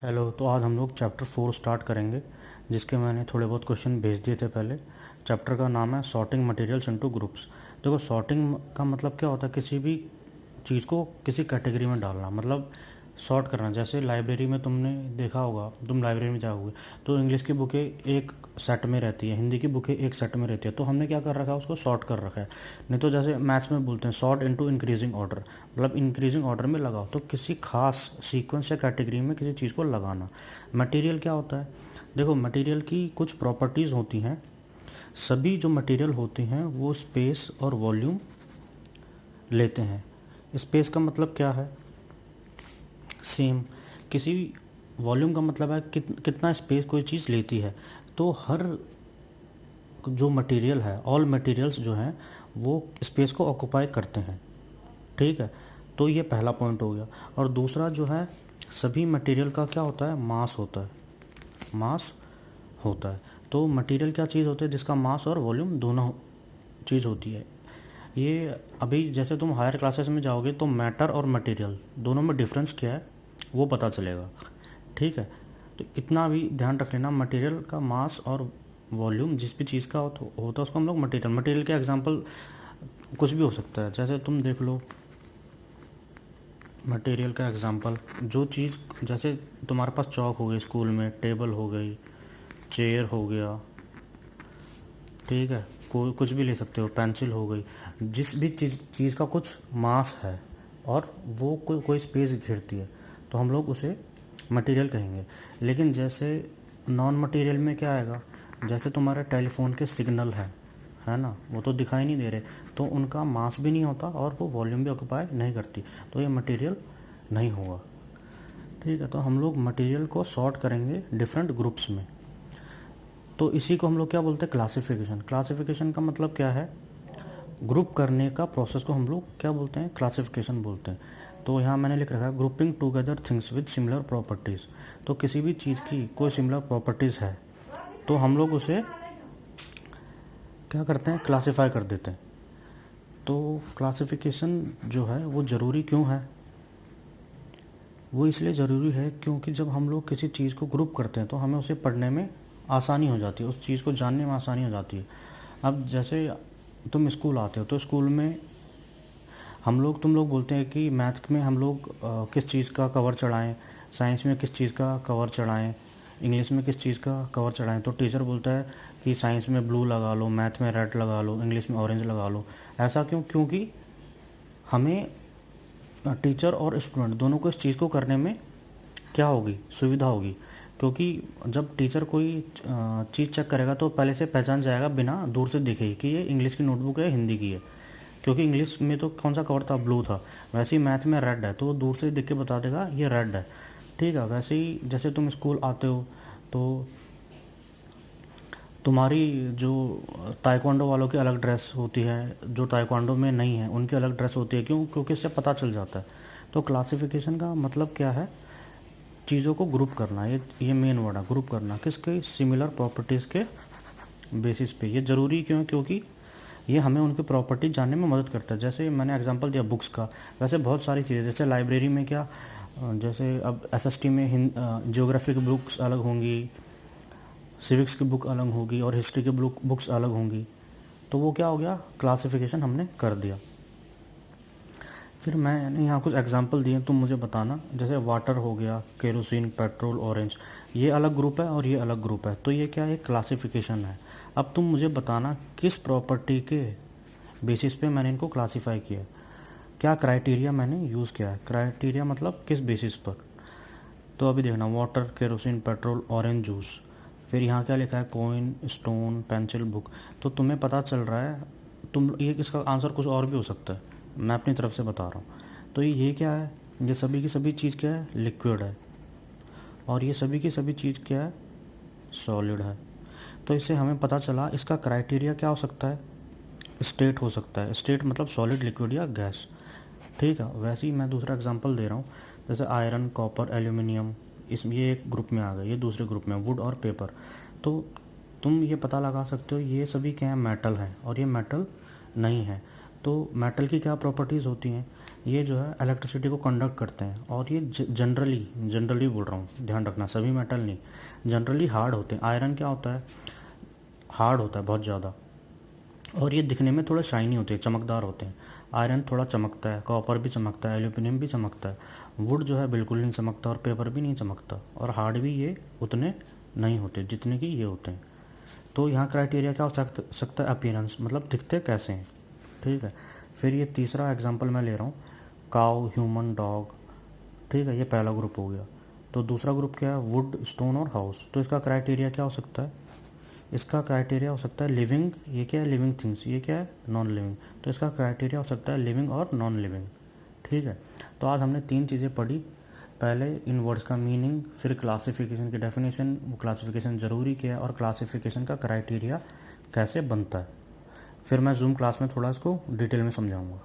Hello. तो आज हम लोग चैप्टर 4 स्टार्ट करेंगे, जिसके मैंने थोड़े बहुत क्वेश्चन भेज दिए थे पहले। चैप्टर का नाम है सॉर्टिंग मटेरियल्स इनटू ग्रुप्स। देखो, सॉर्टिंग का मतलब क्या होता है, किसी भी चीज़ को किसी कैटेगरी में डालना, मतलब सॉर्ट करना। जैसे लाइब्रेरी में तुमने देखा होगा, तुम लाइब्रेरी में जाओगे तो इंग्लिश की बुकें एक सेट में रहती है, हिंदी की बुकें एक सेट में रहती है। तो हमने क्या कर रखा है, उसको सॉर्ट कर रखा है। नहीं तो जैसे मैथ्स में बोलते हैं सॉर्ट इनटू इंक्रीजिंग ऑर्डर, मतलब इंक्रीजिंग ऑर्डर में लगाओ। तो किसी खास सीक्वेंस या कैटेगरी में किसी चीज़ को लगाना। मटेरियल क्या होता है, देखो मटेरियल की कुछ प्रॉपर्टीज़ होती हैं। सभी जो मटेरियल होते हैं वो स्पेस और वॉल्यूम लेते हैं। स्पेस का मतलब क्या है, सेम। किसी वॉल्यूम का मतलब है कितना स्पेस कोई चीज़ लेती है। तो हर जो मटेरियल है, ऑल मटेरियल्स जो हैं वो स्पेस को ऑक्यूपाई करते हैं, ठीक है। तो ये पहला पॉइंट हो गया। और दूसरा जो है, सभी मटेरियल का क्या होता है, मास होता है। मास होता है। तो मटेरियल क्या चीज़ होती है, जिसका मास और वॉल्यूम दोनों चीज़ होती है। ये अभी जैसे तुम हायर क्लासेस में जाओगे तो मैटर और मटेरियल दोनों में डिफरेंस क्या है वो पता चलेगा, ठीक है। तो इतना भी ध्यान रख लेना, मटेरियल का मास और वॉल्यूम जिस भी चीज़ का होता है उसको हम लोग मटेरियल। मटेरियल के एग्जांपल कुछ भी हो सकता है। जैसे तुम देख लो, मटेरियल का एग्जांपल जो चीज़, जैसे तुम्हारे पास चौक हो गई स्कूल में, टेबल हो गई, चेयर हो गया, ठीक है। कोई कुछ भी ले सकते हो, पेंसिल हो गई। जिस भी चीज़ का कुछ मास है और वो कोई स्पेस घेरती है तो हम लोग उसे मटेरियल कहेंगे। लेकिन जैसे नॉन मटेरियल में क्या आएगा, जैसे तुम्हारे टेलीफोन के सिग्नल है ना, वो तो दिखाई नहीं दे रहे, तो उनका मास भी नहीं होता और वो वॉल्यूम भी ऑक्यूपाई नहीं करती, तो ये मटेरियल नहीं होगा, ठीक है। तो हम लोग मटेरियल को सॉर्ट करेंगे डिफरेंट ग्रुप्स में। तो इसी को हम लोग क्या बोलते हैं, क्लासिफिकेशन। क्लासिफिकेशन का मतलब क्या है, ग्रुप करने का प्रोसेस को हम लोग क्या बोलते हैं, क्लासिफिकेशन बोलते हैं। तो यहाँ मैंने लिख रखा है grouping together things with similar properties. तो किसी भी चीज़ की कोई सिमिलर प्रॉपर्टीज़ है तो हम लोग उसे क्या करते हैं, क्लासीफाई कर देते हैं। तो क्लासिफिकेशन जो है वो ज़रूरी क्यों है, वो इसलिए ज़रूरी है क्योंकि जब हम लोग किसी चीज़ को ग्रुप करते हैं तो हमें उसे पढ़ने में आसानी हो जाती है, उस चीज़ को जानने में आसानी हो जाती है। अब जैसे तुम स्कूल आते हो तो स्कूल में तुम लोग बोलते हैं कि मैथ में हम लोग किस चीज़ का कवर चढ़ाएं, साइंस में किस चीज़ का कवर चढ़ाएं, इंग्लिश में किस चीज़ का कवर चढ़ाएं। तो टीचर बोलता है कि साइंस में ब्लू लगा लो, मैथ में रेड लगा लो, इंग्लिश में ऑरेंज लगा लो। ऐसा क्यों, क्योंकि हमें टीचर और स्टूडेंट दोनों को इस चीज़ को करने में क्या होगी, सुविधा होगी। क्योंकि जब टीचर कोई चीज़ चेक करेगा तो पहले से पहचान जाएगा, बिना दूर से दिखे कि ये इंग्लिश की नोटबुक है, हिंदी की है। क्योंकि इंग्लिश में तो कौन सा कवर था, ब्लू था। वैसे ही मैथ में रेड है तो वो दूर से देख के बता देगा ये रेड है, ठीक है। वैसे ही जैसे तुम स्कूल आते हो तो तुम्हारी जो ताइक्वांडो वालों की अलग ड्रेस होती है, जो ताइक्वांडो में नहीं है उनकी अलग ड्रेस होती है। क्यों, क्योंकि इससे पता चल जाता है। तो क्लासिफिकेशन का मतलब क्या है, चीज़ों को ग्रुप करना। ये मेन वर्ड है, ग्रुप करना। किसके, सिमिलर प्रॉपर्टीज़ के बेसिस पे। ये ज़रूरी क्यों है, क्योंकि ये हमें उनकी प्रॉपर्टी जानने में मदद करता है। जैसे मैंने एग्जांपल दिया बुक्स का, वैसे बहुत सारी चीज़ें। जैसे लाइब्रेरी में क्या, जैसे अब एसएसटी में ज्योग्राफी की बुक्स अलग होंगी, सिविक्स की बुक अलग होगी और हिस्ट्री की बुक्स अलग होंगी। तो वो क्या हो गया, क्लासिफिकेशन हमने कर दिया। फिर मैंने यहाँ कुछ एग्जांपल दिए, तुम मुझे बताना। जैसे वाटर हो गया, केरोसिन, पेट्रोल, ऑरेंज, ये अलग ग्रुप है और ये अलग ग्रुप है। तो ये क्या है, क्लासिफिकेशन है। अब तुम मुझे बताना किस प्रॉपर्टी के बेसिस पे मैंने इनको क्लासीफाई किया, क्या क्राइटेरिया मैंने यूज़ किया है। क्राइटेरिया मतलब किस बेसिस पर। तो अभी देखना, water, kerosene, petrol, orange juice. फिर यहाँ क्या लिखा है, कॉइन, स्टोन, पेंसिल, बुक। तो तुम्हें पता चल रहा है, तुम ये इसका आंसर कुछ और भी हो सकता है, मैं अपनी तरफ से बता रहा हूँ। तो ये क्या है, ये सभी की सभी चीज़ क्या है, लिक्विड है। और ये सभी की सभी चीज़ क्या है, सॉलिड है। तो इससे हमें पता चला इसका क्राइटेरिया क्या हो सकता है, स्टेट हो सकता है। स्टेट मतलब सॉलिड, लिक्विड या गैस, ठीक है। वैसे ही मैं दूसरा एग्जांपल दे रहा हूँ। जैसे आयरन, कॉपर, एल्यूमिनियम, ये एक ग्रुप में आ गए, ये दूसरे ग्रुप में, वुड और पेपर। तो तुम ये पता लगा सकते हो ये सभी क्या है, मेटल हैं और ये मेटल नहीं है। तो मेटल की क्या प्रॉपर्टीज़ होती हैं, ये जो है इलेक्ट्रिसिटी को कंडक्ट करते हैं, और ये जनरली बोल रहा हूँ, ध्यान रखना, सभी मेटल नहीं, जनरली हार्ड होते हैं। आयरन क्या होता है, हार्ड होता है बहुत ज़्यादा, और ये दिखने में थोड़े शाइनी होते हैं, चमकदार होते हैं। आयरन थोड़ा चमकता है, कॉपर भी चमकता है, एल्यूमिनियम भी चमकता है। वुड जो है बिल्कुल नहीं चमकता, और पेपर भी नहीं चमकता, और हार्ड भी ये उतने नहीं होते जितने कि ये होते हैं। तो यहाँ क्राइटेरिया क्या हो सकता है, अपीयरेंस, मतलब दिखते कैसे हैं, ठीक है। फिर ये तीसरा एग्जांपल मैं ले रहा हूँ, काउ, ह्यूमन, डॉग, ठीक है, ये पहला ग्रुप हो गया। तो दूसरा ग्रुप क्या है, वुड, स्टोन और हाउस। तो इसका क्राइटेरिया क्या हो सकता है, इसका क्राइटेरिया हो सकता है लिविंग, ये क्या है, लिविंग थिंग्स, ये क्या है, नॉन लिविंग। तो इसका क्राइटेरिया हो सकता है लिविंग और नॉन लिविंग, ठीक है। तो आज हमने 3 चीज़ें पढ़ी, पहले इन वर्ड्स का मीनिंग, फिर क्लासिफिकेशन की डेफिनेशन, वो क्लासिफिकेशन ज़रूरी क्या है, और क्लासिफिकेशन का क्राइटेरिया कैसे बनता है। फिर मैं जूम क्लास में थोड़ा इसको डिटेल में समझाऊंगा।